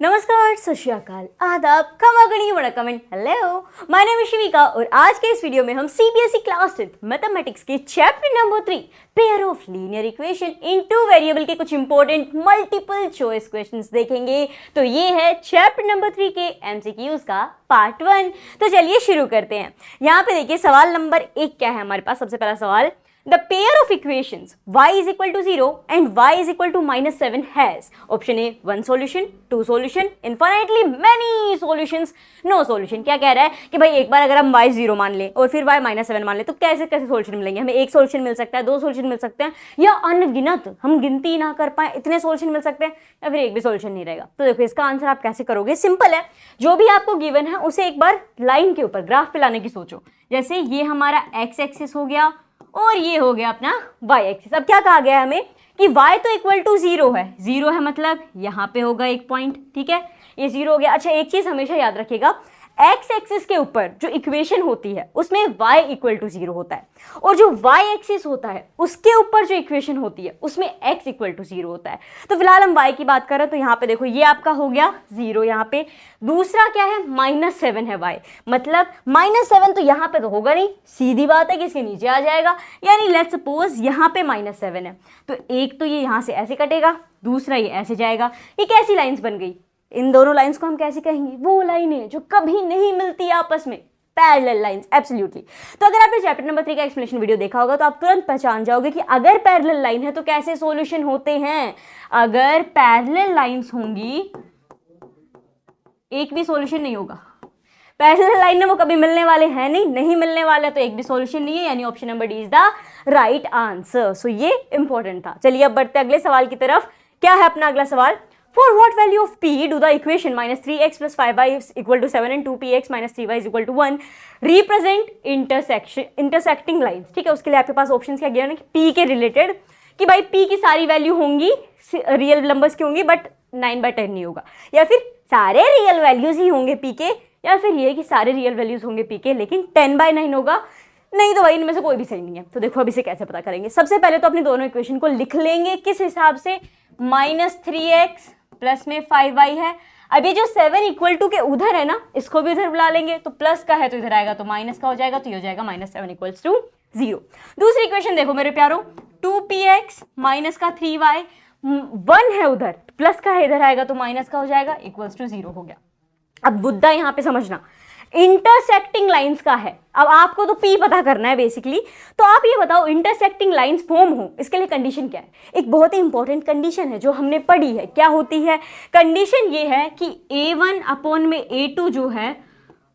नमस्कार, सत श्री अकाल, आदाब, खमागणी, वणक्कम and hello. My name is Shivika और आज के इस वीडियो में हम सीबीएसई क्लास 10th मैथमेटिक्स के chapter number 3 pair of linear equation in two variable के कुछ इंपॉर्टेंट मल्टीपल चॉइस क्वेश्चंस देखेंगे। तो ये है चैप्टर नंबर 3 के एमसीक्यूज का पार्ट 1। तो चलिए शुरू करते हैं। यहाँ पे देखिए सवाल नंबर 1 क्या है हमारे पास। सबसे पहला सवाल, the pair of equations y is equal to 0 and y is equal to -7 has option A 1 solution, 2 solution, infinitely many solutions, no solution। क्या कह रहा है कि भाई एक बार अगर हम y 0 मान लें और फिर y -7 मान लें तो कैसे कैसे सोल्यूशन मिलेंगे। हमें एक सोल्यूशन मिल सकता है, दो सोल्यूशन मिल सकते हैं, या अनगिनत, हम गिनती ना कर पाए इतने सोल्यूशन मिल सकते हैं, या फिर एक भी सोल्यूशन नहीं रहेगा। तो देखो इसका आंसर आप कैसे करोगे। सिंपल है, जो भी आपको गिवन है उसे एक बार लाइन के ऊपर ग्राफ पे लाने की सोचो। जैसे ये हमारा x एक्सिस हो गया और ये हो गया अपना y एक्सिस। अब क्या कहा गया है हमें कि y तो इक्वल टू 0 है। 0 है मतलब यहाँ पे होगा एक पॉइंट, ठीक है, ये 0 हो गया। अच्छा एक चीज हमेशा याद रखिएगा, x एक्सिस के ऊपर जो इक्वेशन होती है उसमें y इक्वल टू 0 होता है, और जो y एक्सिस होता है उसके ऊपर जो इक्वेशन होती है उसमें x इक्वल टू 0 होता है। तो फिलहाल हम y की बात करें तो यहाँ पे देखो ये आपका हो गया 0 यहाँ पे। दूसरा क्या है, -7 है y, मतलब -7 तो यहाँ पे तो होगा नहीं, सीधी बात है कि इसके नीचे आ जाएगा। यानी लेट्स सपोज यहाँ पे -7 है तो एक तो ये यहाँ से ऐसे कटेगा, दूसरा ये ऐसे जाएगा। ये कैसी लाइंस बन गई, इन दोनों लाइंस को हम कैसे कहेंगे, वो लाइनें जो कभी नहीं मिलती आपस में, पैरेलल लाइंस। एब्सोल्युटली। तो अगर आपने चैप्टर नंबर 3 का एक्सप्लेनेशन वीडियो देखा होगा तो आप तुरंत पहचान जाओगे कि अगर पैरेलल लाइन है तो कैसे सॉल्यूशन होते हैं। अगर पैरेलल लाइंस होंगी एक भी सॉल्यूशन नहीं होगा। पैरेलल लाइन में वो कभी मिलने वाले हैं नहीं मिलने वाले, तो एक भी सॉल्यूशन नहीं है। यानी option number D is the right answer. So ये इंपॉर्टेंट था। चलिए अब बढ़ते अगले सवाल की तरफ। क्या है अपना अगला सवाल, For what value of p do the equation -3x plus 5y is equal to 7 and 2px minus 3y is equal to 1 represent intersecting lines। ठीक है, उसके लिए आपके पास ऑप्शन क्या गया ना कि p के रिलेटेड, कि भाई p की सारी वैल्यू होंगी रियल नंबर्स की होंगी बट 9/10 नहीं होगा, या फिर सारे रियल वैल्यूज ही होंगे p के, या फिर ये कि सारे रियल वैल्यूज होंगे p के लेकिन 10/9 होगा। नहीं तो भाई इनमें से कोई भी सही नहीं है। तो देखो अब इसे कैसे पता करेंगे। सबसे पहले तो अपनी दोनों इक्वेशन को लिख लेंगे किस हिसाब से, -3x प्लस में 5y है। अब ये जो 7 इक्वल टू के उधर है ना, इसको भी उधर बुला लेंगे, तो प्लस का है तो इधर आएगा तो माइनस का हो जाएगा, तो ये हो जाएगा -7 इक्वल्स टू 0। दूसरी इक्वेशन देखो मेरे प्यारो, 2px माइनस का 3y, 1 है उधर, प्लस का है इधर आएगा तो माइनस का हो जाएगा, इक्वल्स टू 0 हो गया। अब मुद्दा यहाँ पे समझना, इंटरसेक्टिंग लाइंस का है। अब आपको तो P पता करना है बेसिकली। तो आप ये बताओ इंटरसेक्टिंग लाइंस फॉर्म हो, इसके लिए कंडीशन क्या है। एक बहुत ही इंपॉर्टेंट कंडीशन है जो हमने पढ़ी है। क्या होती है कंडीशन, ये है कि A1 अपॉन में A2 जो है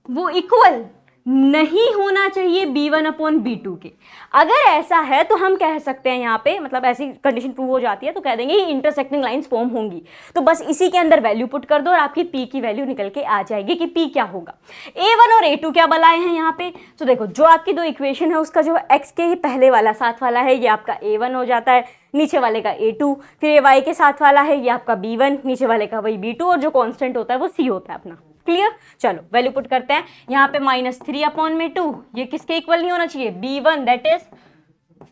वो इक्वल नहीं होना चाहिए B1 अपॉन B2 के। अगर ऐसा है तो हम कह सकते हैं यहाँ पे, मतलब ऐसी कंडीशन प्रूव हो जाती है तो कह देंगे इंटरसेक्टिंग लाइंस फॉर्म होंगी। तो बस इसी के अंदर वैल्यू पुट कर दो और आपकी P की वैल्यू निकल के आ जाएगी कि P क्या होगा। A1 और A2 क्या बनाए हैं यहाँ पे, तो देखो जो आपकी दो इक्वेशन है उसका जो x के ही पहले वाला साथ वाला है ये आपका A1 हो जाता है, नीचे वाले का A2, फिर ये y के साथ वाला है ये आपका B1, नीचे वाले का वही B2, और जो कांस्टेंट होता है वो C होता है अपना। क्लियर। चलो वैल्यू पुट करते हैं। यहाँ पे -3 अपॉन में 2, ये किसके इक्वल नहीं होना चाहिए, B1 दैट इज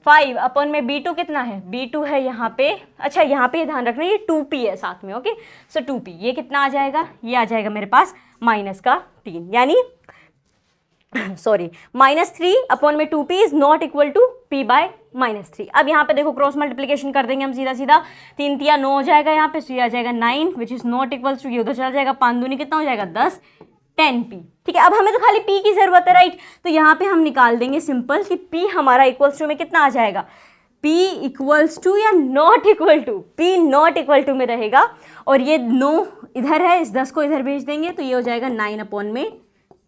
5 अपॉन में B2 कितना है, B2 है यहाँ पे। अच्छा यहाँ पे ध्यान रखना ये 2p है साथ में, ओके। सो 2p ये कितना आ जाएगा, ये आ जाएगा मेरे पास -3, यानी सॉरी -3 अपॉन में 2p is not equal to p/-3। अब यहाँ पे देखो क्रॉस मल्टीप्लीकेशन कर देंगे हम सीधा सीधा, 3 तिया 9 हो जाएगा यहाँ पे, सो ये आ जाएगा 9 which is not equal to, ये उधर चला जाएगा, 5 दूनी कितना हो जाएगा 10, 10p। ठीक है, अब हमें तो खाली p की जरूरत है, राइट। तो यहाँ पे हम निकाल देंगे सिंपल कि p हमारा इक्वल्स टू में कितना आ जाएगा, p इक्वल्स टू या not equal to, p not equal to में रहेगा, और ये 9 इधर है, इस 10 को इधर भेज देंगे तो ये हो जाएगा 9 अपॉन में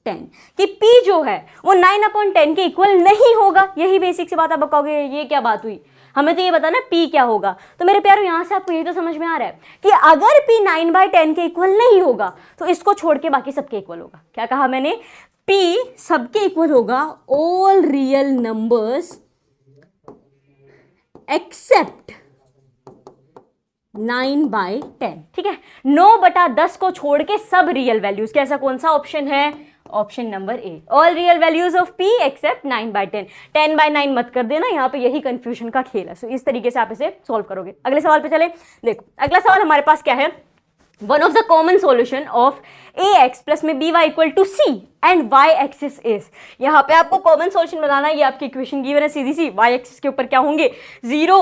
10, कि P जो है वो 9 अपॉन 10 के इक्वल नहीं होगा। यही बेसिक सी बात आप कहोगे ये क्या बात हुई, हमें तो ये बताना P क्या होगा। तो मेरे प्यारो यहाँ से आपको यही तो समझ में आ रहा है कि अगर P 9/10 के इक्वल नहीं होगा तो इसको छोड़ के बाकी सबके इक्वल होगा। क्या कहा मैंने, P सबके इक्वल होगा, ऑल रियल नंबर्स एक्सेप्ट 9/10। ठीक है, 9/10 को छोड़ के सब रियल वैल्यूज, कैसा कौन सा ऑप्शन है, option number A, all real values of p except 9/10। 10/9 मत कर देना, यहाँ पे यही कंफ्यूजन का खेल है। सो इस तरीके से आप इसे सॉल्व करोगे। अगले सवाल पे चले। देखो अगला सवाल हमारे पास क्या है, one of the common solution of ax plus में by equal to c and y axis is, यहाँ पे आपको कॉमन सोल्यूशन बनाना है। ये आपकी इक्वेशन गिवन है सीधी सी, y एक्सिस के ऊपर क्या होंगे 0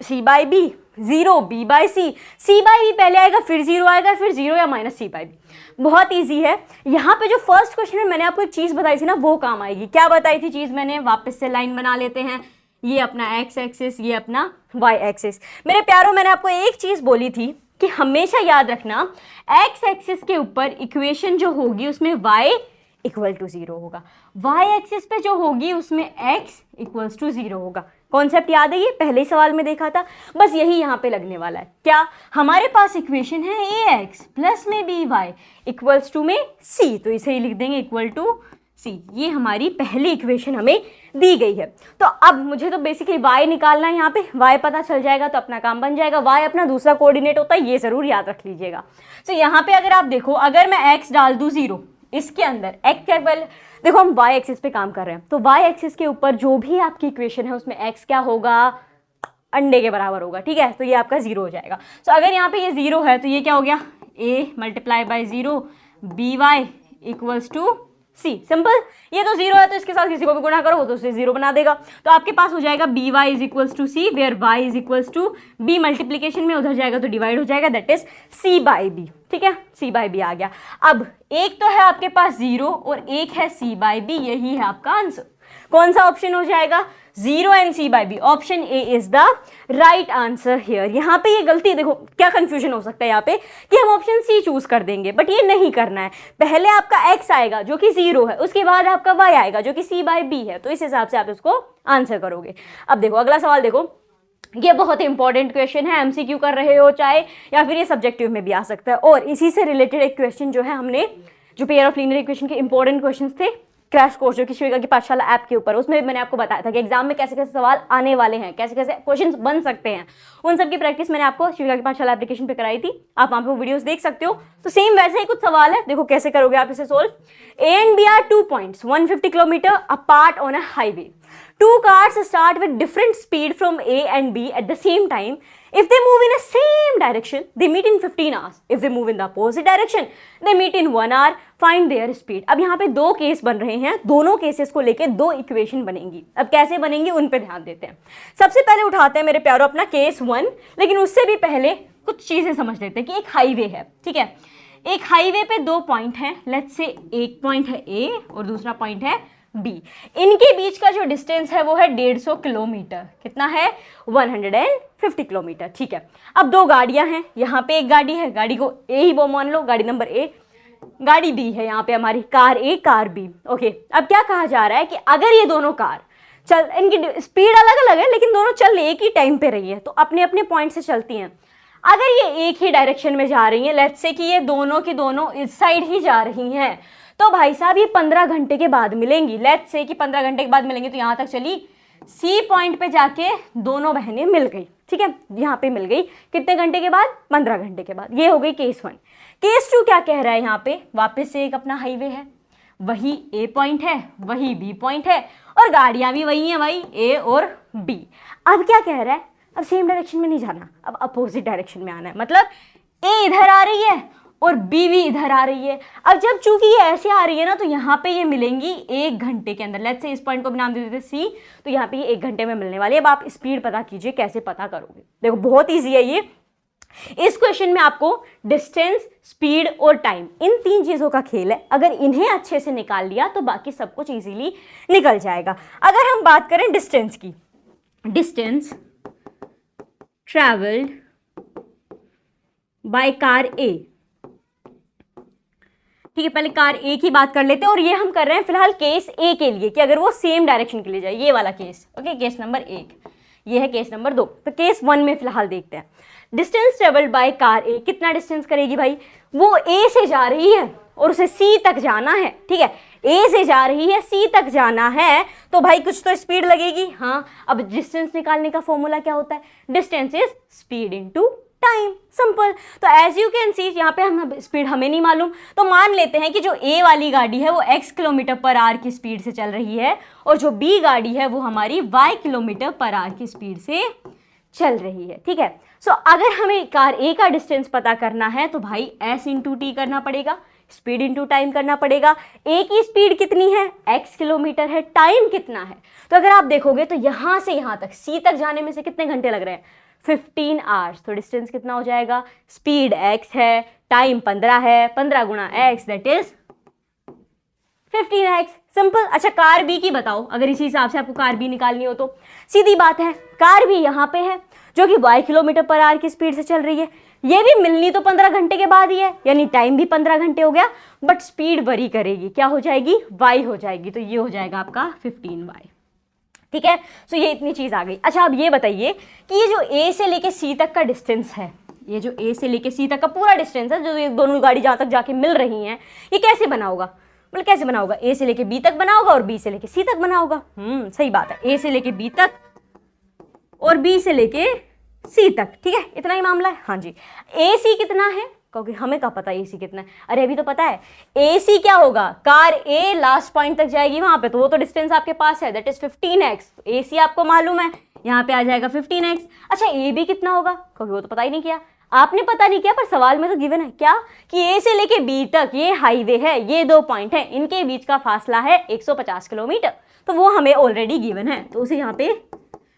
c by b, 0 b by c by b पहले आएगा फिर 0 आएगा फिर 0 या माइनस c बाई b। बहुत ईजी है। यहाँ पे जो फर्स्ट क्वेश्चन में मैंने आपको एक चीज़ बताई थी ना, वो काम आएगी। क्या बताई थी चीज़ मैंने, वापस से लाइन बना लेते हैं। ये अपना x एक्सिस, ये अपना y एक्सिस। मेरे प्यारों, मैंने आपको एक चीज़ बोली थी कि हमेशा याद रखना x एक्सिस के ऊपर इक्वेशन जो होगी उसमें y इक्वल टू 0 होगा, y एक्सिस पे जो होगी उसमें x इक्वल्स टू 0 होगा। कॉन्सेप्ट याद है, ये पहले ही सवाल में देखा था, बस यही यहाँ पे लगने वाला है। क्या हमारे पास इक्वेशन है ax प्लस में by इक्वल्स टू में c, तो इसे ही लिख देंगे इक्वल टू c। ये हमारी पहली इक्वेशन हमें दी गई है। तो अब मुझे तो बेसिकली y निकालना है, यहाँ पे y पता चल जाएगा तो अपना काम बन जाएगा। y अपना दूसरा कोऑर्डिनेट होता है, ये जरूर याद रख लीजिएगा। तो यहाँ पे अगर आप देखो, अगर मैं x डाल दूँ 0 इसके अंदर, x के पहले देखो हम y एक्सिस पे काम कर रहे हैं, तो y एक्सिस के ऊपर जो भी आपकी इक्वेशन है उसमें x क्या होगा, अंडे के बराबर होगा, ठीक है। तो ये आपका 0 हो जाएगा। तो अगर यहाँ पे ये 0 है तो ये क्या हो गया, a multiply by 0 by equals to c। Simple, ये तो 0 है तो इसके साथ किसी को भी गुणा करो वो तो उसे 0 बना देगा। तो आपके पास हो जाएगा by is equals to c, where y is equals to b, multiplication में उधर जाएगा तो डिवाइड हो जाएगा, that is c by b, ठीक है। c बाई b आ गया। अब एक तो है आपके पास 0 और एक है c बाई b, यही है आपका आंसर। कौन सा ऑप्शन हो जाएगा, 0 and c by b, option A is the right answer here. यहाँ पे ये गलती, देखो क्या कंफ्यूजन हो सकता है यहाँ पे कि हम ऑप्शन सी चूज कर देंगे, बट ये नहीं करना है। पहले आपका x आएगा जो कि 0 है, उसके बाद आपका y आएगा जो कि c बाई b है, तो इस हिसाब से आप इसको आंसर करोगे। अब देखो अगला सवाल, देखो ये बहुत इंपॉर्टेंट क्वेश्चन है, एमसीक्यू कर रहे हो चाहे, या फिर ये सब्जेक्टिव में भी आ सकता है। और इसी से रिलेटेड एक क्वेश्चन जो है, हमने जो पेयर ऑफ लीनियर इक्वेशन के इंपॉर्टेंट क्वेश्चंस थे क्रैश कोर्स जो कि शिविका की पाठशाला ऐप के ऊपर, उसमें मैंने आपको बताया था कि एग्जाम में कैसे कैसे सवाल आने वाले हैं, कैसे कैसे क्वेश्चंस बन सकते हैं। उन सब की प्रैक्टिस मैंने आपको शिविका की पाठशाला एप्लीकेशन पे कराई थी, आप वहाँ पे वो वीडियोस देख सकते हो। तो सेम वैसे ही कुछ सवाल है, देखो कैसे करोगे आप इसे solve. A and B are 2 points 150 kilometre apart on a highway. Two cars start with different speed from A and B at the same time. If they move in the same direction, they meet in 15 hours. If they move in the opposite direction, they meet in 1 hour. Find their speed. अब यहाँ पे दो case बन रहे हैं, दोनों cases को लेके दो इक्वेशन बनेंगी। अब कैसे बनेंगी उन पे ध्यान देते हैं। सबसे पहले उठाते हैं मेरे प्यारों अपना केस 1, लेकिन उससे भी पहले कुछ चीजें समझ लेते हैं कि एक हाईवे है, ठीक है। एक हाईवे पे 2 पॉइंट हैं, लेट्स से एक पॉइंट है A और दूसरा पॉइंट है B। इनके बीच का जो डिस्टेंस है वो है 150 किलोमीटर। कितना है, 150 किलोमीटर, ठीक है। अब दो गाड़ियां हैं, यहाँ पे एक गाड़ी है, गाड़ी को A ही वो मान लो, गाड़ी नंबर A, गाड़ी B है यहाँ पे हमारी, car A car B। Okay, अब क्या कहा जा रहा है कि अगर ये दोनों कार चल, इनकी स्पीड अलग अलग है लेकिन दोनों चल एक ही टाइम पे रही है, तो अपने अपने पॉइंट से चलती हैं। अगर ये एक ही डायरेक्शन में जा रही हैं, लेट्स से कि ये दोनों की दोनों इस साइड ही जा रही हैं, तो भाई साहब ये 15 घंटे के बाद मिलेंगी। लेट्स से कि 15 घंटे के बाद मिलेंगी, तो यहाँ तक चली, सी पॉइंट पे जाके दोनों बहनें मिल गई, ठीक है। यहाँ पे मिल गई कितने घंटे के बाद, 15 घंटे के बाद। ये हो गई केस 1। केस 2 क्या कह रहा है, यहाँ पे वापस से एक अपना हाईवे है, वही A पॉइंट है, वही B पॉइंट है, और गाड़ियाँ भी वही हैं भाई, A और B। अब क्या कह रहा है, अब सेम डायरेक्शन में नहीं जाना, अब अपोजिट डायरेक्शन में आना है। मतलब A इधर आ रही है और B भी इधर आ रही है। अब जब चूंकि ये ऐसे आ रही है ना, तो यहाँ पे ये मिलेंगी 1 घंटे के अंदर। लेट्स से इस पॉइंट को भी नाम दे देते C, तो यहाँ पे ये 1 घंटे में मिलने वाली है। अब आप स्पीड पता कीजिए, कैसे पता करोगे। देखो बहुत ईजी है ये। इस क्वेश्चन में आपको डिस्टेंस, स्पीड और टाइम, इन 3 चीजों का खेल है। अगर इन्हें अच्छे से निकाल लिया तो बाकी सब कुछ इजीली निकल जाएगा। अगर हम बात करें डिस्टेंस की, distance travelled by car A, ठीक है। पहले कार A की बात कर लेते हैं, और ये हम कर रहे हैं फिलहाल केस A के लिए कि अगर वो सेम डायरेक्शन के लिए जाए, ये वाला केस, ओके। केस नंबर 1, ये है केस नंबर 2। तो केस 1 में फिलहाल देखते हैं। Distance travelled by car A, कितना डिस्टेंस करेगी भाई, वो A से जा रही है और उसे C तक जाना है, ठीक है। A से जा रही है, C तक जाना है, तो भाई कुछ तो स्पीड लगेगी। हाँ, अब डिस्टेंस निकालने का फॉर्मूला क्या होता है, distance is speed into time, simple. तो एज यू कैन सी, यहाँ पे हम स्पीड हमें नहीं मालूम, तो मान लेते हैं कि जो A वाली गाड़ी है वो x किलोमीटर पर आवर की स्पीड से चल रही है, और जो B गाड़ी है वो हमारी y किलोमीटर पर आवर की स्पीड से चल रही है, ठीक है। सो अगर हमें कार ए का डिस्टेंस पता करना है तो भाई s इंटू टी करना पड़ेगा, स्पीड इंटू टाइम करना पड़ेगा। ए की स्पीड कितनी है, x किलोमीटर है, टाइम कितना है। तो अगर आप देखोगे तो यहां से यहां तक सी तक जाने में से कितने घंटे लग रहे हैं, 15 आवर्स। तो डिस्टेंस कितना हो जाएगा, स्पीड x है, टाइम 15 है, 15 गुणा x that is 15x, simple. अच्छा कार बी की बताओ, अगर इसी हिसाब से आपको कार बी निकालनी हो तो सीधी बात है, कार बी यहाँ पे है जो कि y किलोमीटर पर आवर की स्पीड से चल रही है। ये भी मिलनी तो 15 घंटे के बाद ही है, यानी टाइम भी 15 घंटे हो गया, बट स्पीड वरी करेगी, क्या हो जाएगी, y हो जाएगी। तो ये हो जाएगा आपका 15y, ठीक है। सो ये इतनी चीज आ गई। अच्छा अब ये बताइए कि ये जो a से लेके c तक का डिस्टेंस है, ये जो a से लेके c तक का पूरा डिस्टेंस है, जो ये दोनों गाड़ी जहां तक जाके मिल रही हैं, ये कैसे बना होगा, मतलब कैसे बना होगा, a से लेके b तक बना होगा और b से लेके c तक बना होगा। सही बात है, a से लेके b तक और b से लेके c तक, ठीक है, इतना ही मामला है। हाँ जी, ac कितना है, क्योंकि हमें क्या पता ac कितना है, अरे अभी तो पता है ac क्या होगा, कार a लास्ट पॉइंट तक जाएगी वहां पे, तो वो तो डिस्टेंस आपके पास है, दैट इज 15x। ac आपको मालूम है, यहाँ पे आ जाएगा 15x। अच्छा ab कितना होगा, क्योंकि वो तो पता ही नहीं किया, आपने पता नहीं किया, पर सवाल में तो गिवन है क्या कि ए से लेके बी तक ये हाईवे है, ये 2 पॉइंट है, इनके बीच का फासला है 150 किलोमीटर, तो वो हमें ऑलरेडी गिवन है, तो उसे यहाँ पे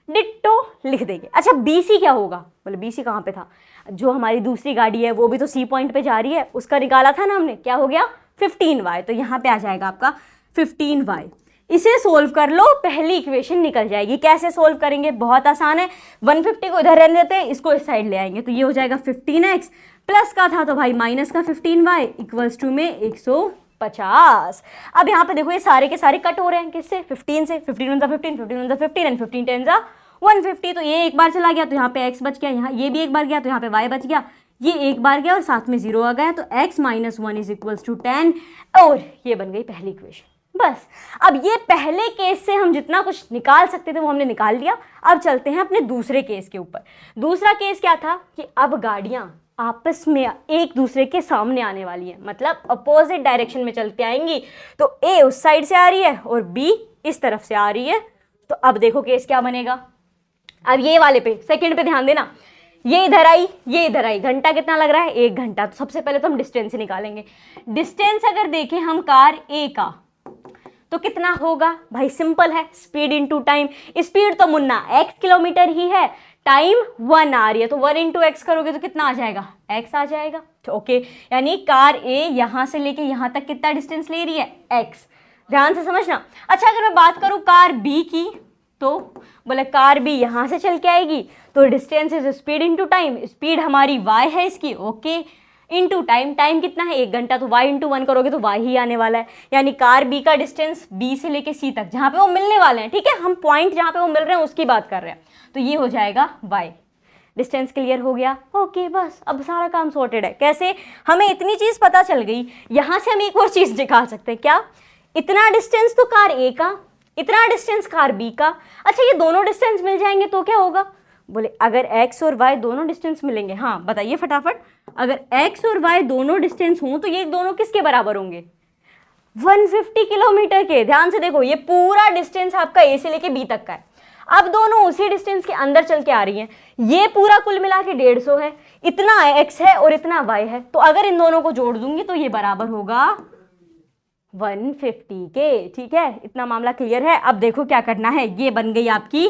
डिट्टो लिख देंगे। अच्छा बीसी क्या होगा, बोले बीसी कहाँ पे था, जो हमारी दूसरी गाड़ी है वो भी तो सी पॉइंट पे जा रही है, उसका निकाला था ना हमने, क्या हो गया 15y, तो यहाँ पे आ जाएगा आपका 15y। इसे सोल्व कर लो, पहली इक्वेशन निकल जाएगी। कैसे सोल्व करेंगे, बहुत आसान है, 150 को इधर रहने देते हैं, इसको इस साइड ले आएंगे, तो ये हो जाएगा 15x, प्लस का था तो भाई माइनस का 15y इक्वल्स टू में 150। अब यहाँ पे देखो ये सारे के सारे कट हो रहे हैं, किससे, 15 से, 15 1 15, 15 1 15 एंड 15 10 150, तो ये एक बार चला गया तो यहाँ पे x बच गया, यहाँ ये भी एक बार गया तो यहाँ पे y बच गया, ये एक बार गया और साथ में 0 आ गया, तो x minus 1 is equals to 10, और ये बन गई पहली इक्वेशन। बस अब ये पहले केस से हम जितना कुछ निकाल सकते थे वो हमने निकाल लिया। अब चलते हैं अपने दूसरे केस के ऊपर। दूसरा केस क्या था कि अब गाड़ियां आपस में एक दूसरे के सामने आने वाली है, मतलब अपोजिट डायरेक्शन में चलते आएंगी, तो ए उस साइड से आ रही है और बी इस तरफ से आ रही है। तो अब देखो केस क्या बनेगा, अब ये वाले पे सेकंड पे ध्यान देना, ये इधर आई, ये इधर आई, घंटा कितना लग रहा है, 1 घंटा। तो सबसे पहले तो हम डिस्टेंस ही निकालेंगे। डिस्टेंस अगर देखें हम कार ए का तो कितना होगा भाई, सिंपल है, स्पीड इनटू टाइम। स्पीड तो मुन्ना x किलोमीटर ही है, टाइम 1 आ रही है, तो 1 इंटू एक्स करोगे तो कितना आ जाएगा, x आ जाएगा। ओके, यानी कार A यहां से लेके यहां तक कितना डिस्टेंस ले रही है, x। ध्यान से समझना। अच्छा अगर मैं बात करूं कार B की, तो बोले कार B यहां से चल के आएगी, तो distance is speed into time, speed हमारी y है इसकी, ओके, इंटू टाइम, टाइम कितना है 1 घंटा, तो y इंटू 1 करोगे तो y ही आने वाला है। यानी कार B का डिस्टेंस B से लेके C तक जहां पे वो मिलने वाले हैं, ठीक है, हम पॉइंट जहां पे वो मिल रहे हैं उसकी बात कर रहे हैं, तो ये हो जाएगा y। डिस्टेंस क्लियर हो गया, ओके, बस अब सारा काम सॉर्टेड है। कैसे, हमें इतनी चीज पता चल गई, यहां से हम एक और चीज दिखा सकते हैं, क्या, इतना डिस्टेंस तो कार A का, इतना डिस्टेंस कार B का। अच्छा ये दोनों डिस्टेंस मिल जाएंगे तो क्या होगा, बोले अगर x और y दोनों डिस्टेंस मिलेंगे, हाँ बताइए फटाफट, अगर x और y दोनों डिस्टेंस हों तो ये दोनों किसके बराबर होंगे, 150 किलोमीटर के। ध्यान से देखो, ये पूरा डिस्टेंस आपका A से लेके B तक का है। अब दोनों उसी डिस्टेंस के अंदर चल के आ रही हैं, ये पूरा कुल मिला के 150 है, इतना x है और इतना y है, तो अगर इन दोनों को जोड़ दूंगी तो ये बराबर होगा 150 के, ठीक है, इतना मामला क्लियर है। अब देखो क्या करना है, ये बन गई आपकी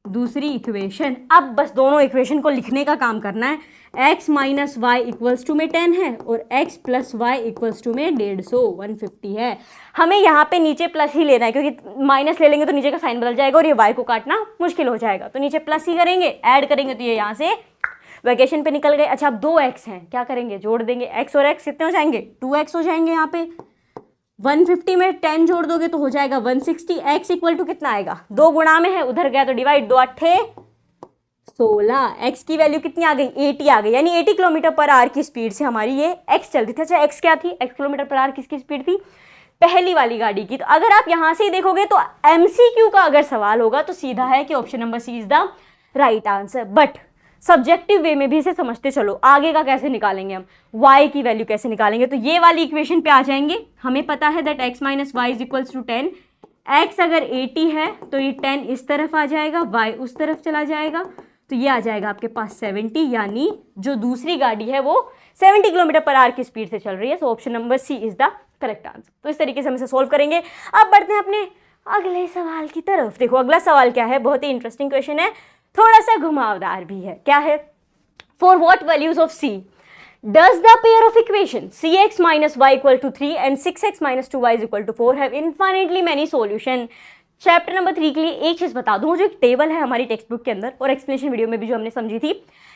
दूसरी इक्वेशन। अब बस दोनों इक्वेशन को लिखने का काम करना है। x minus y equals to में 10 है और x plus y equals to में 150 है। हमें यहाँ पे नीचे प्लस ही लेना है, क्योंकि माइनस ले लेंगे तो नीचे का साइन बदल जाएगा और ये y को काटना मुश्किल हो जाएगा, तो नीचे प्लस ही करेंगे, ऐड करेंगे तो ये यहाँ से वैकेशन पे निकल गए। अच्छा अब 2x हैं, क्या करेंगे, जोड़ देंगे, x और x कितने हो जाएंगे, 2x हो जाएंगे। यहाँ पे 150 में 10 जोड़ दोगे तो हो जाएगा 160। x इक्वल टू कितना आएगा, 2 गुणा में है, उधर गया तो डिवाइड, 2 8 16। x की वैल्यू कितनी आ गई, 80 आ गई, यानी 80 किलोमीटर पर आवर की स्पीड से हमारी ये x चल रही थी। अच्छा x क्या थी, x किलोमीटर पर आवर किसकी स्पीड थी, पहली वाली गाड़ी की। तो अगर आप यहां से ही देखोगे तो MCQ का अगर सवाल होगा तो सीधा है कि option number C is the right answer. But subjective way में भी इसे समझते चलो, आगे का कैसे निकालेंगे हम, y की वैल्यू कैसे निकालेंगे, तो ये वाली इक्वेशन पे आ जाएंगे। हमें पता है that x minus y is equals to 10। x अगर 80 है तो ये 10 इस तरफ आ जाएगा, y उस तरफ चला जाएगा, तो ये आ जाएगा आपके पास 70, यानी जो दूसरी गाड़ी है वो 70 किलोमीटर पर आवर की स्पीड से चल रही है। So option number C is the correct answer. तो इस तरीके से हम इसे सोल्व करेंगे। अब बढ़ते हैं अपने अगले सवाल की तरफ। देखो अगला सवाल क्या है, बहुत ही इंटरेस्टिंग क्वेश्चन है, थोड़ा सा घुमावदार भी है। क्या है, for what values of C does the pair of equation cx minus y equal to 3 and 6x minus 2y is equal to 4 have infinitely many solution। Chapter number 3 के लिए एक चीज बता दूं, जो एक टेबल है हमारी टेक्स्ट बुक के अंदर और एक्सप्लेनेशन वीडियो में भी जो हमने समझी थी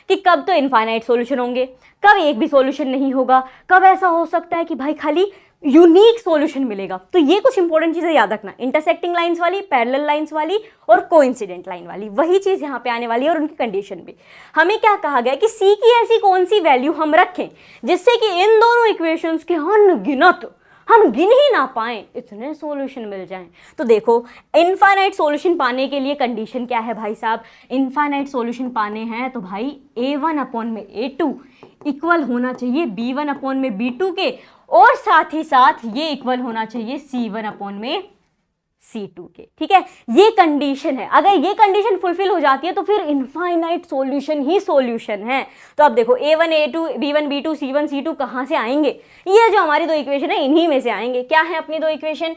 कि कब तो इनफाइनाइट सॉल्यूशन होंगे, कब एक भी सॉल्यूशन नहीं होगा, कब ऐसा हो सकता है कि भाई खाली यूनिक सॉल्यूशन मिलेगा। तो ये कुछ इंपॉर्टेंट चीजें याद रखना, इंटरसेक्टिंग लाइंस वाली, पैरेलल लाइंस वाली और कोइंसिडेंट लाइन वाली, वही चीज यहाँ पे आने वाली है। और उनकी कंडीशन भी हमें क्या कहा गया कि सी की ऐसी कौन सी वैल्यू हम रखें जिससे कि इन दोनों इक्वेशंस के अनगिनत, हम गिन ही ना पाएं, इतने सॉल्यूशन मिल जाएं। तो देखो इनफाइनाइट सॉल्यूशन पाने के लिए कंडीशन क्या है भाई साहब, इनफाइनाइट सॉल्यूशन पाने हैं तो भाई a1 अपॉन में a2 इक्वल होना चाहिए b1 अपॉन में b2 के, और साथ ही साथ ये इक्वल होना चाहिए c1 अपॉन में c2 के। ठीक है, ये कंडीशन है। अगर ये कंडीशन फुलफिल हो जाती है तो फिर इनफाइनाइट सॉल्यूशन ही सॉल्यूशन है। तो अब देखो a1 a2 b1 b2 c1 c2 कहाँ से आएंगे, ये जो हमारी दो इक्वेशन है इन्हीं में से आएंगे। क्या है अपनी दो इक्वेशन,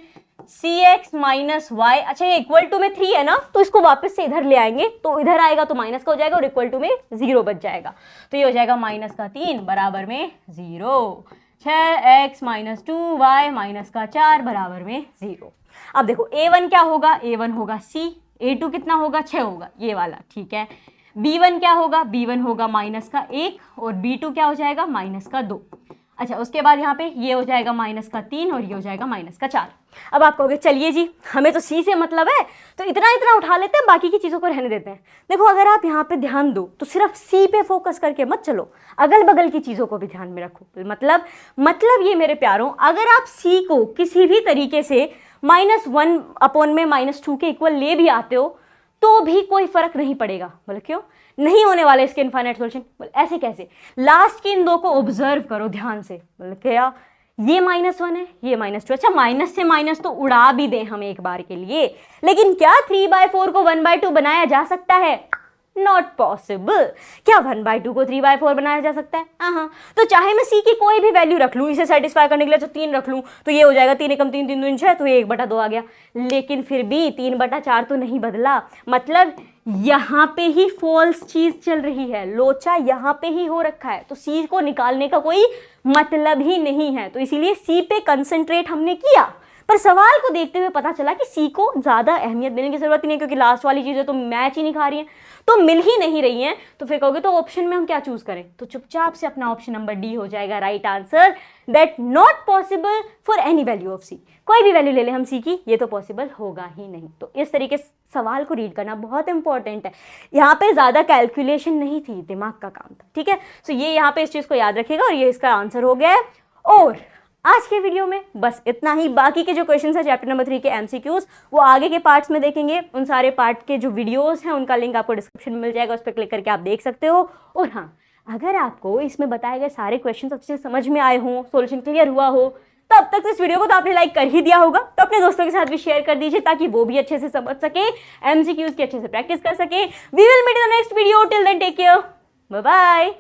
cx माइनस वाई, अच्छा ये इक्वल टू में 3 है ना, तो इसको वापस से इधर ले आएंगे, तो इधर आएगा तो माइनस का हो जाएगा और इक्वल टू में 0 बच जाएगा। तो ये हो जाएगा माइनस का 3 बराबर में 0, 6x माइनस 2y माइनस का 4 बराबर में 0। अब देखो a1 क्या होगा, a1 होगा c, a2 कितना होगा 6 होगा ये वाला। ठीक है, b1 क्या होगा, b1 होगा माइनस का 1 और b2 क्या हो जाएगा माइनस का 2। अच्छा उसके बाद यहाँ पे ये हो जाएगा माइनस का 3 और ये हो जाएगा माइनस का 4। अब आप कहोगे चलिए जी हमें तो सी से मतलब है तो इतना इतना उठा लेते हैं, बाकी की चीज़ों को रहने देते हैं। देखो अगर आप यहाँ पे ध्यान दो तो सिर्फ सी पे फोकस करके मत चलो, अगल बगल की चीज़ों को भी ध्यान में रखो। मतलब ये मेरे प्यारों, अगर आप सी को किसी भी तरीके से -1 अपॉन में -2 के इक्वल ले भी आते हो तो भी कोई फर्क नहीं पड़ेगा। बोले क्यों नहीं होने वाले इसके इनफाइनाइट सॉल्यूशन, बोले ऐसे कैसे, लास्ट के इन दो को ऑब्जर्व करो ध्यान से। बोले क्या, ये -1 है ये -2, अच्छा माइनस से माइनस तो उड़ा भी दें हम एक बार के लिए, लेकिन क्या 3/4 को 1/2 बनाया जा सकता है, नॉट पॉसिबल। क्या 1/2 को 3/4 बनाया जा सकता है, हाँ। तो चाहे मैं सी की कोई भी वैल्यू रख लूँ इसे सेटिस्फाई करने के लिए, तो 3 रख लूँ तो ये हो जाएगा 3 एकम 3 3 दूनी 6, तो ये 1/2 आ गया। लेकिन फिर भी 3/4 तो नहीं बदला, मतलब यहाँ पे ही फॉल्स चीज चल रही है, लोचा यहाँ पे ही हो रखा है, तो सी को निकालने का कोई मतलब ही नहीं है। तो इसीलिए सी पे कंसंट्रेट हमने किया, पर सवाल को देखते हुए पता चला कि सी को ज़्यादा अहमियत देने की जरूरत ही नहीं, क्योंकि लास्ट वाली चीज़ें तो मैच ही नहीं खा रही हैं, तो मिल ही नहीं रही हैं। तो फिर कहोगे तो ऑप्शन में हम क्या चूज करें, तो चुपचाप से अपना ऑप्शन नंबर डी हो जाएगा right answer, that not possible for any value of C. कोई भी वैल्यू ले लें हम सी की, ये तो पॉसिबल होगा ही नहीं। तो इस तरीके से सवाल को रीड करना बहुत इंपॉर्टेंट है। यहाँ पे ज़्यादा कैलकुलेशन नहीं थी, दिमाग का काम था। ठीक है, सो ये यहाँ पे इस चीज़ को याद रखिएगा और ये इसका आंसर हो गया है। और आज के वीडियो में बस इतना ही। बाकी के जो क्वेश्चंस है चैप्टर नंबर 3 के एमसीक्यूज वो आगे के पार्ट्स में देखेंगे। उन सारे पार्ट के जो वीडियोस हैं उनका लिंक आपको डिस्क्रिप्शन में मिल जाएगा, उस पर क्लिक करके आप देख सकते हो। और हाँ, अगर आपको इसमें बताए गए सारे क्वेश्चंस अच्छे से समझ में आए हों, सॉल्यूशन क्लियर हुआ हो, तो अब तक इस वीडियो को तो आपने लाइक कर ही दिया होगा, तो अपने दोस्तों के साथ भी शेयर कर दीजिए ताकि वो भी अच्छे से समझ सके, एमसीक्यूज की अच्छे से प्रैक्टिस कर सके। We will meet in the next video, till then take care, bye bye.